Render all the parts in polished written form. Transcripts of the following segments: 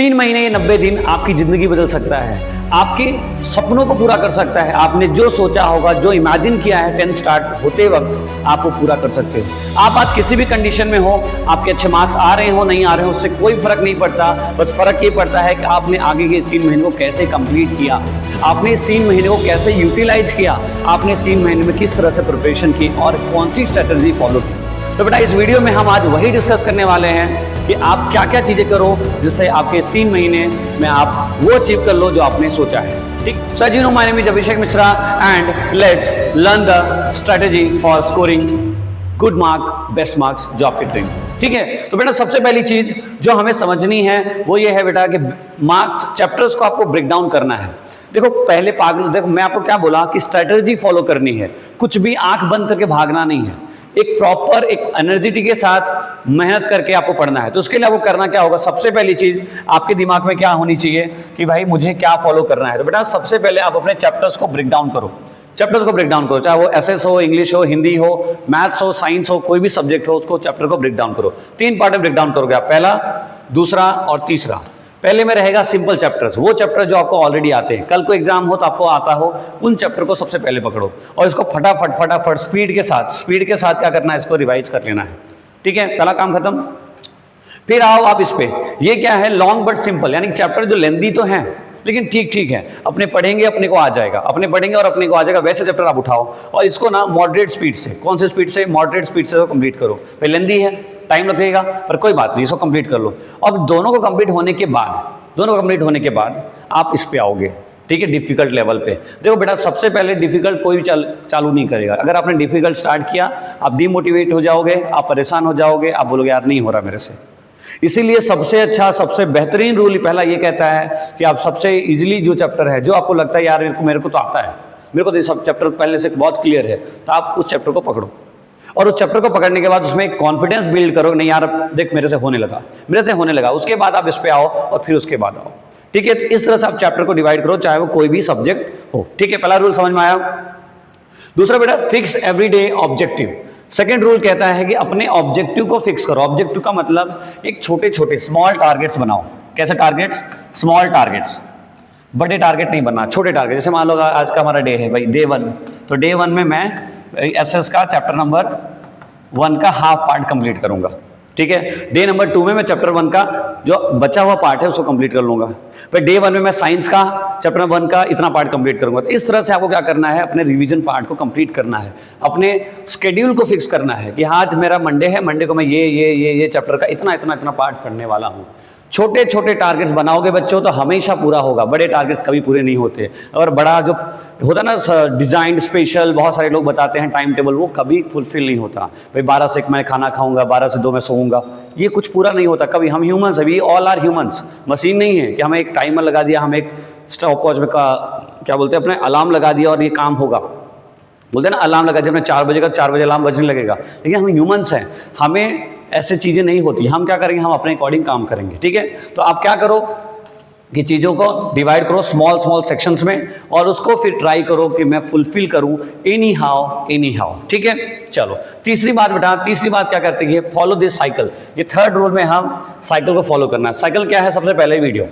3 महीने या 90 दिन आपकी जिंदगी बदल सकता है, आपके सपनों को पूरा कर सकता है। आपने जो सोचा होगा, जो इमेजिन किया है 10th स्टार्ट होते वक्त, आप वो पूरा कर सकते हो। आप आज किसी भी कंडीशन में हो, आपके अच्छे मार्क्स आ रहे हो नहीं आ रहे हो, उससे कोई फर्क नहीं पड़ता। बस फर्क ये पड़ता है कि आपने आगे के 3 महीने को कैसे कंप्लीट किया, आपने इस 3 महीने को कैसे यूटिलाइज किया, आपने इस 3 महीने में किस तरह से प्रिपरेशन की और कौन सी स्ट्रेटजी फॉलो की। तो बेटा इस वीडियो में हम आज वही डिस्कस करने वाले हैं कि आप क्या क्या चीजें करो जिससे आपके इस 3 महीने में आप वो अचीव कर लो जो आपने सोचा है। ठीक, so as you know my name is Abhishek Mishra and let's learn the strategy for scoring good mark, best marks जो आपके ड्रीम। ठीक है, तो बेटा सबसे पहली चीज जो हमें समझनी है वो ये है बेटा कि मार्क्स चैप्टर्स को आपको ब्रेक डाउन करना है। देखो पहले पागल, देखो मैं आपको क्या बोला कि स्ट्रेटेजी फॉलो करनी है, कुछ भी आंख बंद करके भागना नहीं है। एक प्रॉपर एक एनर्जिटी के साथ मेहनत करके आपको पढ़ना है। तो उसके लिए आपको करना क्या होगा, सबसे पहली चीज आपके दिमाग में क्या होनी चाहिए कि भाई मुझे क्या फॉलो करना है। तो बेटा सबसे पहले आप अपने चैप्टर्स को ब्रेक डाउन करो, चैप्टर्स को ब्रेक डाउन करो, चाहे वो एसएस हो, इंग्लिश हो, हिंदी हो, मैथ्स हो, साइंस हो, कोई भी सब्जेक्ट हो, उसको चैप्टर को ब्रेक डाउन करो। 3 पार्ट में ब्रेक डाउन करोगे आप, पहला, दूसरा और तीसरा। पहले में रहेगा सिंपल चैप्टर्स, वो चैप्टर जो आपको ऑलरेडी आते हैं, कल को एग्जाम हो तो आपको आता हो, उन चैप्टर को सबसे पहले पकड़ो और इसको फटाफट फटाफट स्पीड के साथ क्या करना है, इसको रिवाइज कर लेना है। ठीक है, पहला काम खत्म। फिर आओ आप इस पे, ये क्या है, लॉन्ग बट सिंपल, यानी चैप्टर जो लेंदी तो है लेकिन ठीक ठीक है, अपने पढ़ेंगे अपने को आ जाएगा, अपने पढ़ेंगे और अपने को आ जाएगा, वैसे चैप्टर आप उठाओ और इसको ना मॉडरेट स्पीड से, कौन से स्पीड से, मॉडरेट स्पीड से कंप्लीट करो। भाई लेंदी है, टाइम लगेगा पर कोई बात नहीं, इसको कंप्लीट कर लो। अब दोनों को कंप्लीट होने के बाद आप इस पे आओगे। ठीक है, डिफिकल्ट लेवल पे। देखो बेटा सबसे पहले डिफिकल्ट कोई भी चालू नहीं करेगा। अगर आपने डिफिकल्ट स्टार्ट किया, आप डिमोटिवेट हो जाओगे, आप परेशान हो जाओगे, आप बोलोगे यार नहीं हो रहा मेरे से। इसीलिए सबसे अच्छा, सबसे बेहतरीन रूल पहला ये कहता है कि आप सबसे इजीली जो चैप्टर है, जो आपको लगता है यार मेरे को तो आता है, मेरे को तो सब चैप्टर पहले से बहुत क्लियर है, तो आप उस चैप्टर को पकड़ो और उस चैप्टर को पकड़ने के बाद उसमें एक कॉन्फिडेंस बिल्ड करो, नहीं यार देख मेरे से होने लगा। उसके बाद आप इस पे आओ और फिर उसके बाद आओ। ठीक है, तो इस तरह से आप चैप्टर को डिवाइड करो, चाहे वो कोई भी सब्जेक्ट हो। ठीक है, पहला रूल समझ में आया। दूसरा बेटा fix everyday objective. Second rule कहता है कि अपने ऑब्जेक्टिव को फिक्स करो। ऑब्जेक्टिव का मतलब एक छोटे छोटे स्मॉल टारगेट्स बनाओ। कैसे टारगेट्स, स्मॉल टारगेट्स, बड़े टारगेट नहीं बनना, छोटे टारगेट। जैसे मान लो आज का हमारा डे है भाई डे 1, तो डे 1 में मैं एसएस का चैप्टर नंबर 1 का हाफ पार्ट कंप्लीट करूंगा। ठीक है, डे नंबर 2 में मैं चैप्टर 1 का जो बचा हुआ पार्ट है उसको कंप्लीट कर लूंगा। फिर डे 1 में मैं साइंस का चैप्टर 1 का इतना पार्ट कंप्लीट करूंगा। तो इस तरह से आपको क्या करना है, अपने रिवीजन पार्ट को कंप्लीट करना है, अपने शेड्यूल को फिक्स करना है कि आज मेरा मंडे है, मंडे को मैं ये चैप्टर का इतना पार्ट पढ़ने वाला हूँ। छोटे छोटे टारगेट्स बनाओगे बच्चों तो हमेशा पूरा होगा, बड़े टारगेट्स कभी पूरे नहीं होते। और बड़ा जो होता है ना डिजाइन स्पेशल, बहुत सारे लोग बताते हैं टाइम टेबल, वो कभी फुलफिल नहीं होता। भाई 12 से 1 मैं खाना खाऊंगा, 12 से 2 मैं सोऊंगा, ये कुछ पूरा नहीं होता कभी। हम ह्यूमंस है, we all are humans, machine नहीं है कि हमें एक टाइमर लगा दिया, हम एक स्टॉप वॉच में क्या बोलते हैं अपने अलार्म लगा दिया और ये काम होगा। बोलते हैं ना अलार्म लगा दिया, हमने 4 बजे का 4 बजे अलार्म बजने लगेगा। लेकिन हम ह्यूमंस हैं, हमें ऐसे चीज़ें नहीं होती। हम क्या करेंगे, हम अपने अकॉर्डिंग काम करेंगे। ठीक है, तो आप क्या करो कि चीज़ों को डिवाइड करो स्मॉल सेक्शंस में और उसको फिर ट्राई करो कि मैं फुलफिल करूं एनी हाउ। ठीक है, चलो तीसरी बात क्या करते हैं, फॉलो दिस साइकिल। ये थर्ड रूल में हम साइकिल को फॉलो करना है। साइकिल क्या है, सबसे पहले वीडियो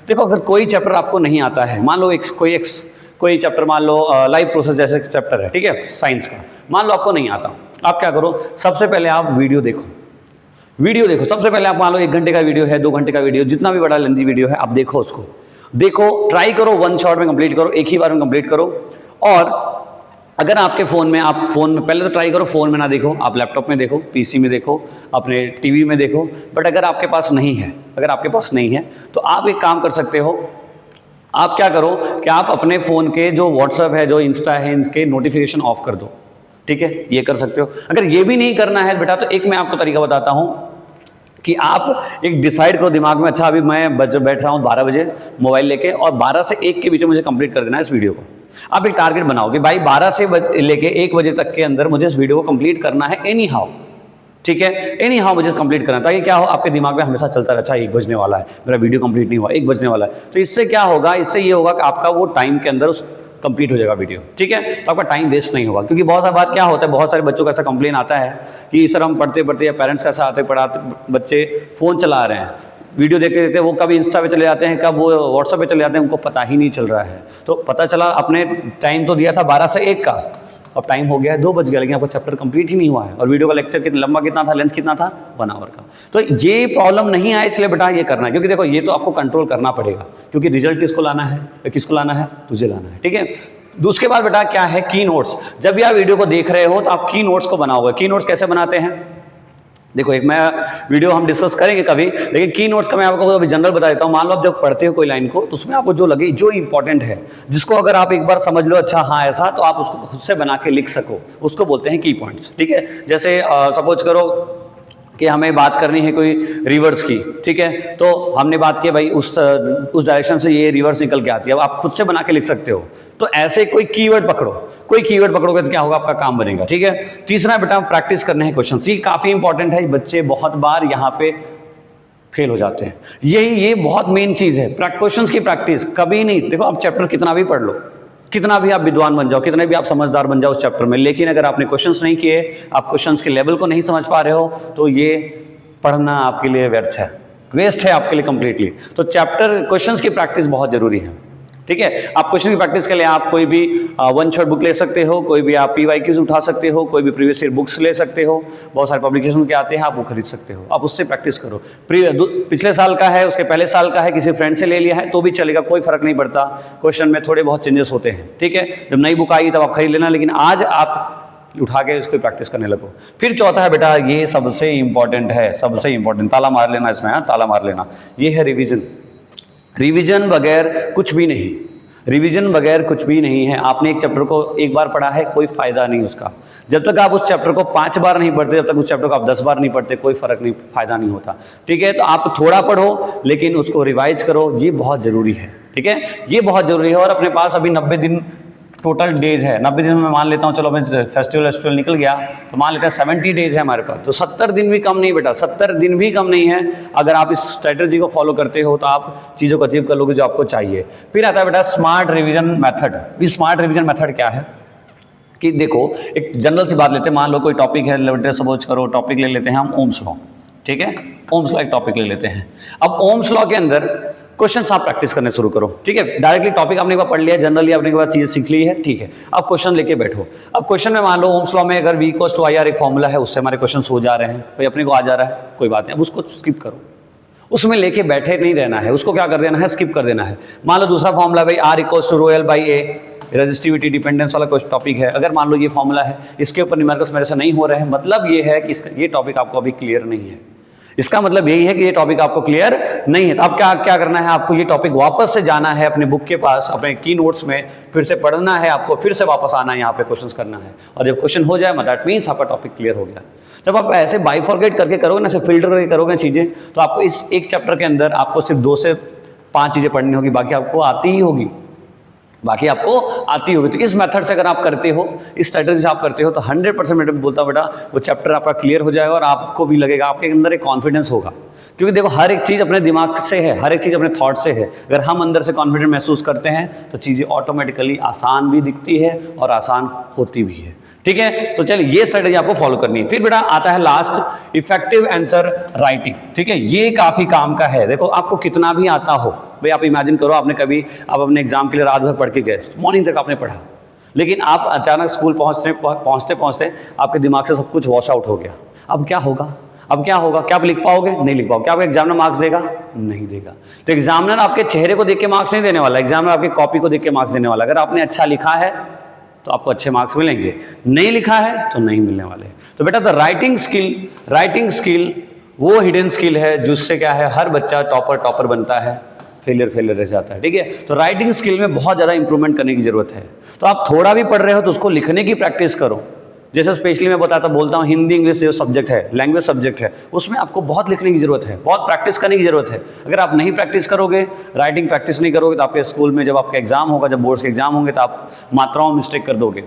देखो। अगर कोई चैप्टर आपको नहीं आता है, मान लो कोई चैप्टर, मान लो लाइफ प्रोसेस जैसे चैप्टर है, ठीक है, साइंस का, मान लो आपको नहीं आता, आप क्या करो, सबसे पहले आप वीडियो देखो। सबसे पहले आप मान लो 1 घंटे का वीडियो है, 2 घंटे का वीडियो, जितना भी बड़ा लेंथी वीडियो है, आप देखो, उसको देखो, ट्राई करो 1 शॉट में कंप्लीट करो, एक ही बार में कंप्लीट करो। और अगर आपके फ़ोन में पहले तो ट्राई करो, फ़ोन में ना देखो, आप लैपटॉप में देखो, पीसी में देखो, अपने टीवी में देखो। बट अगर आपके पास नहीं है तो आप एक काम कर सकते हो, आप क्या करो कि आप अपने फ़ोन के जो व्हाट्सएप है, जो इंस्टा है, इनके नोटिफिकेशन ऑफ कर दो। ठीक है, ये कर सकते हो। अगर ये भी नहीं करना है बेटा, तो एक मैं आपको तरीका बताता हूँ कि आप एक डिसाइड करो दिमाग में, अच्छा अभी मैं बैठ रहा हूँ 12 बजे मोबाइल लेके और 12 से 1 के बीच में मुझे कंप्लीट कर देना है इस वीडियो को। आप एक टारगेट बनाओ कि भाई 12 से लेके 1 बजे तक के अंदर मुझे इस वीडियो को कंप्लीट करना है एनी हाउ। ठीक है, एनी हाउ मुझे कंप्लीट करना है, ताकि क्या हो, आपके दिमाग में हमेशा चलता रहे, अच्छा 1 बजने वाला है, मेरा वीडियो कंप्लीट नहीं हुआ, 1 बजने वाला है। तो इससे क्या होगा, इससे ये होगा कि आपका वो टाइम के अंदर उस कंप्लीट हो जाएगा वीडियो। ठीक है, तो आपका टाइम वेस्ट नहीं होगा। क्योंकि बहुत सारी बात क्या होता है, बहुत सारे बच्चों का ऐसा कंप्लेन आता है कि सर हम पढ़ते पढ़ते या पेरेंट्स का ऐसा आते पढ़ाते बच्चे फ़ोन चला रहे हैं, वीडियो देखते देखते वो कभी इंस्टा पे चले जाते हैं, कब वो व्हाट्सएप पे चले जाते हैं, उनको पता ही नहीं चल रहा है। तो पता चला आपने टाइम तो दिया था 12 से 1 का, अब टाइम हो गया है 2 बज गया, लेकिन आपका चैप्टर कंप्लीट ही नहीं हुआ है। और वीडियो का लेक्चर कितना लंबा कितना था, लेंथ कितना था, 1 आवर का। तो ये प्रॉब्लम नहीं आए इसलिए बेटा ये करना है, क्योंकि देखो ये तो आपको कंट्रोल करना पड़ेगा, क्योंकि रिजल्ट किसको लाना है, किसको लाना है, तुझे लाना है, ठीक है। उसके बाद बेटा क्या है, की नोट्स। जब भी आप वीडियो को देख रहे हो तो आप की नोट्स को बनाओगे। की नोट्स कैसे बनाते हैं, देखो एक मैं वीडियो हम डिस्कस करेंगे कभी, लेकिन की नोट्स का मैं आपको अभी जनरल बता देता हूँ। मान लो आप जब पढ़ते हो कोई लाइन को, तो उसमें आपको जो लगे, जो इंपॉर्टेंट है, जिसको अगर आप एक बार समझ लो अच्छा हाँ ऐसा, तो आप उसको खुद से बना के लिख सको, उसको बोलते हैं की पॉइंट्स, ठीक है। जैसे सपोज करो कि हमें बात करनी है कोई रिवर्स की, ठीक है, तो हमने बात की भाई उस डायरेक्शन से ये रिवर्स निकल के आती है, अब आप खुद से बना के लिख सकते हो। तो ऐसे कोई कीवर्ड पकड़ो, कोई कीवर्ड पकड़ोगे तो क्या होगा, आपका काम बनेगा, ठीक है। तीसरा बेटा प्रैक्टिस करने हैं क्वेश्चन, ये काफी इंपॉर्टेंट है, बच्चे बहुत बार यहाँ पे फेल हो जाते हैं। ये बहुत मेन चीज है, क्वेश्चन की प्रैक्टिस कभी नहीं। देखो आप चैप्टर कितना भी पढ़ लो, कितना भी आप विद्वान बन जाओ, कितने भी आप समझदार बन जाओ उस चैप्टर में, लेकिन अगर आपने क्वेश्चंस नहीं किए, आप क्वेश्चंस के लेवल को नहीं समझ पा रहे हो, तो ये पढ़ना आपके लिए व्यर्थ है, वेस्ट है आपके लिए कंप्लीटली। तो चैप्टर क्वेश्चंस की प्रैक्टिस बहुत जरूरी है, ठीक है। आप क्वेश्चन की प्रैक्टिस के लिए आप कोई भी वन शॉट बुक ले सकते हो, कोई भी आप PYQs उठा सकते हो, कोई भी प्रीवियस ईयर बुक्स ले सकते हो, बहुत सारे पब्लिकेशन के आते हैं, आप वो खरीद सकते हो, आप उससे प्रैक्टिस करो। पिछले साल का है, उसके पहले साल का है, किसी फ्रेंड से ले लिया है तो भी चलेगा, कोई फर्क नहीं पड़ता। क्वेश्चन में थोड़े बहुत चेंजेस होते हैं, ठीक है। जब नई बुक आई तब आप खरीद लेना, लेकिन आज आप उठा के उसको प्रैक्टिस करने लगो। फिर चौथा है बेटा, ये सबसे इंपॉर्टेंट है, सबसे इंपॉर्टेंट, ताला मार लेना इसमें, ताला मार लेना, ये है रिवीजन। रिवीजन बगैर कुछ भी नहीं, रिवीजन बगैर कुछ भी नहीं है। आपने एक चैप्टर को एक बार पढ़ा है, कोई फायदा नहीं उसका। जब तक आप उस चैप्टर को 5 बार नहीं पढ़ते, जब तक उस चैप्टर को आप 10 बार नहीं पढ़ते, कोई फर्क नहीं, फायदा नहीं होता, ठीक है। तो आप थोड़ा पढ़ो लेकिन उसको रिवाइज करो, ये बहुत जरूरी है, ठीक है, ये बहुत जरूरी है। और अपने पास अभी 90 दिन टोटल डेज है, 90 दिन में मान लेता हूँ, चलो मैं फेस्टिवल निकल गया तो मान लेते हैं 70 डेज है हमारे पास, तो 70 दिन भी कम नहीं बेटा, 70 दिन भी कम नहीं है। अगर आप इस स्ट्रेटजी को फॉलो करते हो तो आप चीज़ों को अचीव कर लोगे जो आपको चाहिए। फिर आता है बेटा स्मार्ट रिवीजन मेथड। ये स्मार्ट रिवीजन मेथड क्या है कि देखो एक जनरल सी बात लेते हैं, मान लो कोई टॉपिक है, सपोज करो टॉपिक ले लेते हैं हम ओम्स लॉ, ठीक है, ओम्स लॉ एक टॉपिक ले लेते हैं। अब ओम्स लॉ के अंदर क्वेश्चन आप प्रैक्टिस करने शुरू करो, ठीक है। डायरेक्टली टॉपिक आपने एक बार पढ़ लिया, जनरली आपने एक बार चीजें सीख ली है, ठीक है। अब क्वेश्चन लेके बैठो। अब क्वेश्चन में मान लो ओम्स लॉ में अगर V = IR एक फॉर्मूला है, उससे हमारे क्वेश्चन हो जा रहे हैं, भाई अपने को आ जा रहा है, कोई बात नहीं, अब उसको स्किप करो, उसमें लेके बैठे नहीं रहना है, उसको क्या कर देना है, स्किप कर देना है। मान लो दूसरा फॉर्मूला भाई R = ρl/a, रेजिस्टिविटी डिपेंडेंस वाला कुछ टॉपिक है, अगर मान लो ये फॉर्मूला है, इसके ऊपर न्यूमेरिकल्स मेरे से नहीं हो रहे हैं, मतलब ये है कि ये टॉपिक आपको अभी क्लियर नहीं है। इसका मतलब यही है कि ये टॉपिक आपको क्लियर नहीं है। तो अब क्या करना है, आपको ये टॉपिक वापस से जाना है अपने बुक के पास, अपने की नोट्स में फिर से पढ़ना है, आपको फिर से वापस आना है, यहाँ पे क्वेश्चंस करना है, और जब क्वेश्चन हो जाए दैट मीन्स आपका टॉपिक क्लियर हो गया। जब आप ऐसे बाइफॉर्केट करके करोगे ना, सिर्फ फिल्टर करके करोगे चीज़ें, तो आपको इस एक चैप्टर के अंदर आपको सिर्फ 2 से 5 चीज़ें पढ़नी होगी, बाकी आपको आती ही होगी, बाकी आपको आती होगी। तो इस मेथड से अगर आप करते हो, इस स्ट्रेटजी से आप करते हो, तो 100% मैं बोलता हूँ बेटा वो चैप्टर आपका क्लियर हो जाएगा, और आपको भी लगेगा, आपके अंदर एक कॉन्फिडेंस होगा। क्योंकि देखो हर एक चीज़ अपने दिमाग से है, हर एक चीज़ अपने थॉट से है। अगर हम अंदर से कॉन्फिडेंट महसूस करते हैं तो चीज़ें ऑटोमेटिकली आसान भी दिखती है और आसान होती भी है, ठीक है। तो चलिए ये स्ट्रेटजी आपको फॉलो करनी है। फिर बेटा आता है लास्ट, इफेक्टिव आंसर राइटिंग, ठीक है। ये काफ़ी काम का है। देखो आपको कितना भी आता हो, भाई आप इमेजिन करो आपने कभी आप अपने एग्जाम के लिए रात भर पढ़ के गए, मॉर्निंग तक आपने पढ़ा, लेकिन आप अचानक स्कूल पहुँचते आपके दिमाग से सब कुछ वॉश आउट हो गया। अब क्या होगा, अब क्या होगा, क्या आप लिख पाओगे, नहीं लिख पाओगे। क्या आपको एग्जामिनर मार्क्स देगा, नहीं देगा। तो एग्जामिनर आपके चेहरे को देख के मार्क्स नहीं देने वाला, एग्जामिनर आपकी कॉपी को देख के मार्क्स देने वाला। अगर आपने अच्छा लिखा है तो आपको अच्छे मार्क्स मिलेंगे, नहीं लिखा है तो नहीं मिलने वाले। तो बेटा तो राइटिंग स्किल वो हिडन स्किल है जिससे क्या है हर बच्चा टॉपर बनता है, फेलियर रह जाता है, ठीक है। तो राइटिंग स्किल में बहुत ज़्यादा इंप्रूवमेंट करने की जरूरत है। तो आप थोड़ा भी पढ़ रहे हो तो उसको लिखने की प्रैक्टिस करो। जैसे स्पेशली मैं बोलता हूँ हिंदी इंग्लिश जो सब्जेक्ट है, लैंग्वेज सब्जेक्ट है, उसमें आपको बहुत लिखने की जरूरत है, बहुत प्रैक्टिस करने की जरूरत है। अगर आप नहीं प्रैक्टिस करोगे, राइटिंग प्रैक्टिस नहीं करोगे, तो आपके स्कूल में जब आपका एग्जाम होगा, जब बोर्ड्स के एग्जाम होंगे, तो आप मात्राओं में मिस्टेक कर दोगे,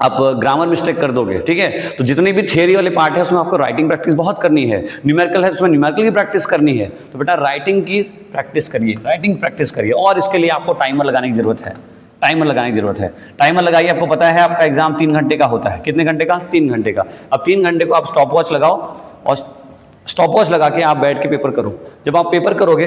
आप ग्रामर मिस्टेक कर दोगे, ठीक है। तो जितनी भी थियरी वाले पार्ट है उसमें आपको राइटिंग प्रैक्टिस बहुत करनी है, न्यूमेरिकल है उसमें न्यूमेरिकल की प्रैक्टिस करनी है। तो बेटा राइटिंग की प्रैक्टिस करिए, राइटिंग प्रैक्टिस करिए, और इसके लिए आपको टाइमर लगाने की जरूरत है, टाइमर लगाने की जरूरत है। टाइमर लगाइए, आपको पता है आपका एग्जाम 3 घंटे का होता है, कितने घंटे का, 3 घंटे का। अब 3 घंटे को आप स्टॉप वॉच लगाओ और स्टॉप वॉच लगा के आप बैठ के पेपर करो। जब आप पेपर करोगे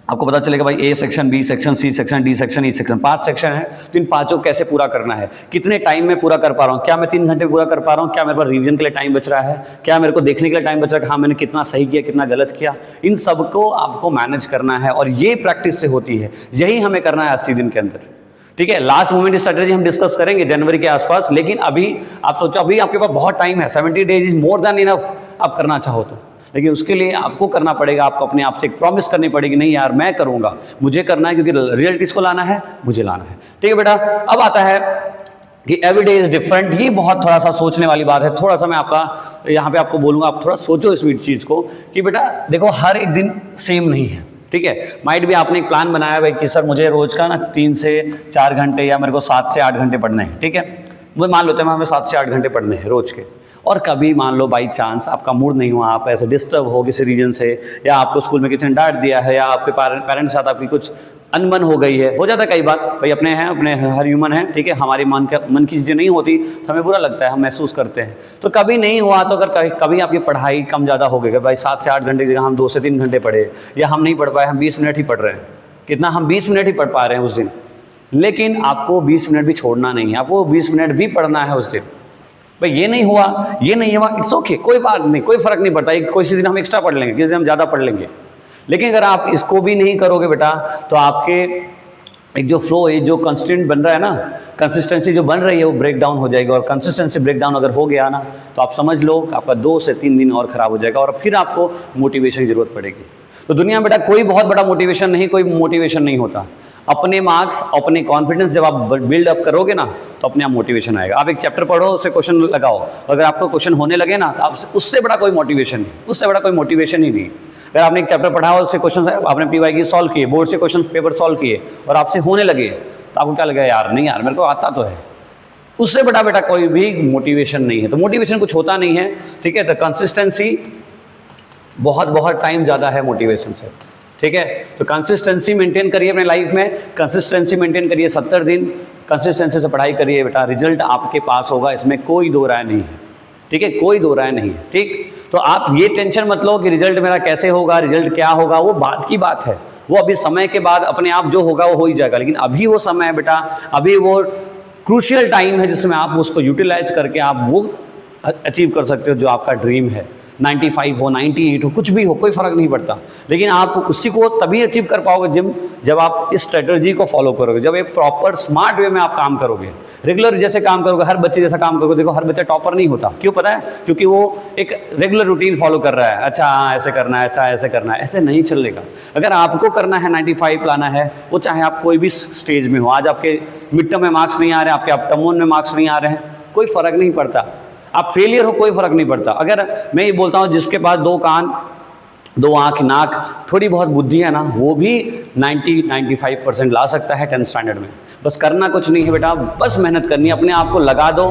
आपको पता चलेगा भाई A section, B section, C section, D section, E section, 5 section है, तो इन 5 को कैसे पूरा करना है, कितने टाइम में पूरा कर पा रहा हूँ, क्या मैं 3 घंटे पूरा कर पा रहा हूँ, क्या मेरे पास रिवीजन के लिए टाइम बच रहा है, क्या मेरे को देखने के लिए टाइम बच रहा है कि हाँ मैंने कितना सही किया, कितना गलत किया, इन सबको आपको मैनेज करना है और ये प्रैक्टिस से होती है। यही हमें करना है 80 दिन के अंदर, ठीक है। लास्ट मोमेंट स्ट्रेटेजी हम डिस्कस करेंगे जनवरी के आसपास, लेकिन अभी आप सोचो अभी आपके पास बहुत टाइम है, 70 days is more than enough आप करना चाहो तो, लेकिन उसके लिए आपको करना पड़ेगा, आपको अपने आप से एक प्रॉमिस करनी पड़ेगी, नहीं यार मैं करूंगा, मुझे करना है क्योंकि रिजल्ट इसको लाना है, मुझे लाना है, ठीक है बेटा। अब आता है कि एवरी डे इज डिफरेंट, ये बहुत थोड़ा सा सोचने वाली बात है, थोड़ा सा मैं आपका यहाँ पे आपको बोलूँगा, आप थोड़ा सोचो इस चीज़ को कि बेटा देखो हर एक दिन सेम नहीं है, ठीक है। माइट भी आपने एक प्लान बनाया भाई कि सर मुझे रोज का ना 3 से 4 घंटे या मेरे को 7 से 8 घंटे पढ़ने हैं, ठीक है। वो मान लेते हैं हमें 7 से 8 घंटे पढ़ने हैं रोज के, और कभी मान लो बाई चांस आपका मूड नहीं हुआ, आप ऐसे डिस्टर्ब हो किसी रीजन से, या आपको स्कूल में किसी ने डांट दिया है, या आपके पेरेंट्स के साथ आपकी कुछ अनबन हो गई है, हो जाता है कई बार भाई, अपने हैं, अपने हर ह्यूमन है, ठीक है। हमारी मन की चीज़ें नहीं होती तो हमें बुरा लगता है, हम महसूस करते हैं। तो कभी नहीं हुआ तो अगर कभी आपकी पढ़ाई कम ज़्यादा हो गई, भाई 7 से 8 घंटे की जगह हम 2 से 3 घंटे पढ़े, या हम नहीं पढ़ पाए, हम 20 मिनट ही पढ़ रहे हैं, कितना हम 20 मिनट ही पढ़ पा रहे हैं उस दिन, लेकिन आपको 20 मिनट भी छोड़ना नहीं है, आपको 20 मिनट भी पढ़ना है उस दिन। भाई ये नहीं हुआ, ये नहीं हुआ, इट्स ओके, कोई बात नहीं, कोई फर्क नहीं पड़ता, किसी दिन हम एक्स्ट्रा पढ़ लेंगे, किसी दिन हम ज़्यादा पढ़ लेंगे, लेकिन अगर आप इसको भी नहीं करोगे बेटा तो आपके एक जो फ्लो है, जो कंस्टेंट बन रहा है ना, कंसिस्टेंसी जो बन रही है वो ब्रेक डाउन हो जाएगी, और कंसिस्टेंसी ब्रेक डाउन अगर हो गया ना तो आप समझ लो कि आपका 2 से 3 दिन और ख़राब हो जाएगा, और फिर आपको मोटिवेशन की ज़रूरत पड़ेगी। तो दुनिया में बेटा कोई बहुत बड़ा मोटिवेशन नहीं, कोई मोटिवेशन नहीं होता। अपने मार्क्स, अपने कॉन्फिडेंस जब आप बिल्ड अप करोगे ना तो अपने आप मोटिवेशन आएगा। आप एक चैप्टर पढ़ो, उससे क्वेश्चन लगाओ, अगर आपको क्वेश्चन होने लगे ना तो आप उससे बड़ा कोई मोटिवेशन नहीं, उससे बड़ा कोई मोटिवेशन ही नहीं। अगर आपने एक चैप्टर पढ़ा और उससे क्वेश्चन आपने PY की सॉल्व किए, बोर्ड से क्वेश्चन पेपर सॉल्व किए और आपसे होने लगे, तो आपको क्या लगेगा, यार नहीं यार मेरे को आता तो है, उससे बड़ा बेटा कोई भी मोटिवेशन नहीं है। तो मोटिवेशन कुछ होता नहीं है, ठीक है। तो कंसिस्टेंसी बहुत टाइम ज़्यादा है मोटिवेशन से, ठीक है। तो कंसिस्टेंसी मेंटेन करिए अपने लाइफ में, कंसिस्टेंसी मेंटेन करिए, 70 दिन कंसिस्टेंसी से पढ़ाई करिए बेटा, रिजल्ट आपके पास होगा, इसमें कोई दो राय नहीं है, ठीक है, कोई दो राय नहीं है, ठीक। तो आप ये टेंशन मत लो कि रिजल्ट मेरा कैसे होगा, रिजल्ट क्या होगा, वो बात की बात है, वो अभी समय के बाद अपने आप जो होगा वो हो ही जाएगा, लेकिन अभी वो समय है बेटा, अभी वो क्रूशियल टाइम है जिसमें आप उसको यूटिलाइज करके आप वो अचीव कर सकते हो जो आपका ड्रीम है। 95 हो, 98 हो, कुछ भी हो, कोई फ़र्क नहीं पड़ता, लेकिन आप उसी को तभी अचीव कर पाओगे जब आप इस स्ट्रेटजी को फॉलो करोगे, जब एक प्रॉपर स्मार्ट वे में आप काम करोगे, रेगुलर जैसे काम करोगे, हर बच्चे जैसा काम करोगे। देखो हर बच्चा टॉपर नहीं होता, क्यों पता है? क्योंकि वो एक रेगुलर रूटीन फॉलो कर रहा है, अच्छा हाँ ऐसे करना है, अच्छा ऐसे करना है, ऐसे नहीं चलेगा। अगर आपको करना है 95 लाना है, वो चाहे आप कोई भी स्टेज में हो, आज आपके मिड टर्म में मार्क्स नहीं आ रहे हैं, आपके अप टर्म में मार्क्स नहीं आ रहे हैं, कोई फ़र्क नहीं पड़ता, आप फेलियर हो कोई फ़र्क नहीं पड़ता। अगर मैं ये बोलता हूँ जिसके पास 2 कान 2 आँख नाक थोड़ी बहुत बुद्धि है ना, वो भी 90-95% ला सकता है 10th स्टैंडर्ड में। बस करना कुछ नहीं है बेटा, बस मेहनत करनी है, अपने आप को लगा दो,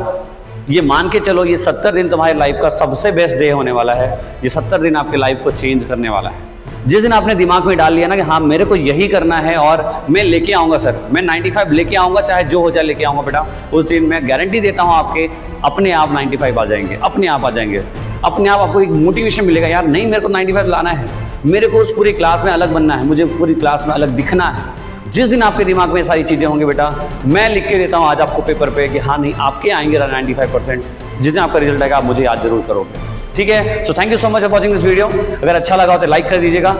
ये मान के चलो ये 70 दिन तुम्हारी लाइफ का सबसे बेस्ट डे होने वाला है, ये 70 दिन आपकी लाइफ को चेंज करने वाला है। जिस दिन आपने दिमाग में डाल लिया ना कि हाँ मेरे को यही करना है और मैं लेके आऊँगा सर, मैं 95 लेके आऊँगा, चाहे जो हो जाए लेके आऊँगा बेटा, उस दिन मैं गारंटी देता हूँ आपके अपने आप 95 आ जाएंगे, अपने आप आ जाएंगे, अपने आप आपको एक मोटिवेशन मिलेगा, यार नहीं मेरे को 95 लाना है, मेरे को उस पूरी क्लास में अलग बनना है, मुझे पूरी क्लास में अलग दिखना है। जिस दिन आपके दिमाग में सारी चीज़ें होंगी बेटा, मैं लिख के देता हूँ आज आपको पेपर पे कि हाँ नहीं आपके आएंगे 95%, जिस दिन आपका रिजल्ट आएगा आप मुझे याद जरूर करोगे, ठीक है। So thank you so much for watching this video. अगर अच्छा लगा हो तो लाइक कर दीजिएगा,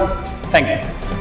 थैंक यू।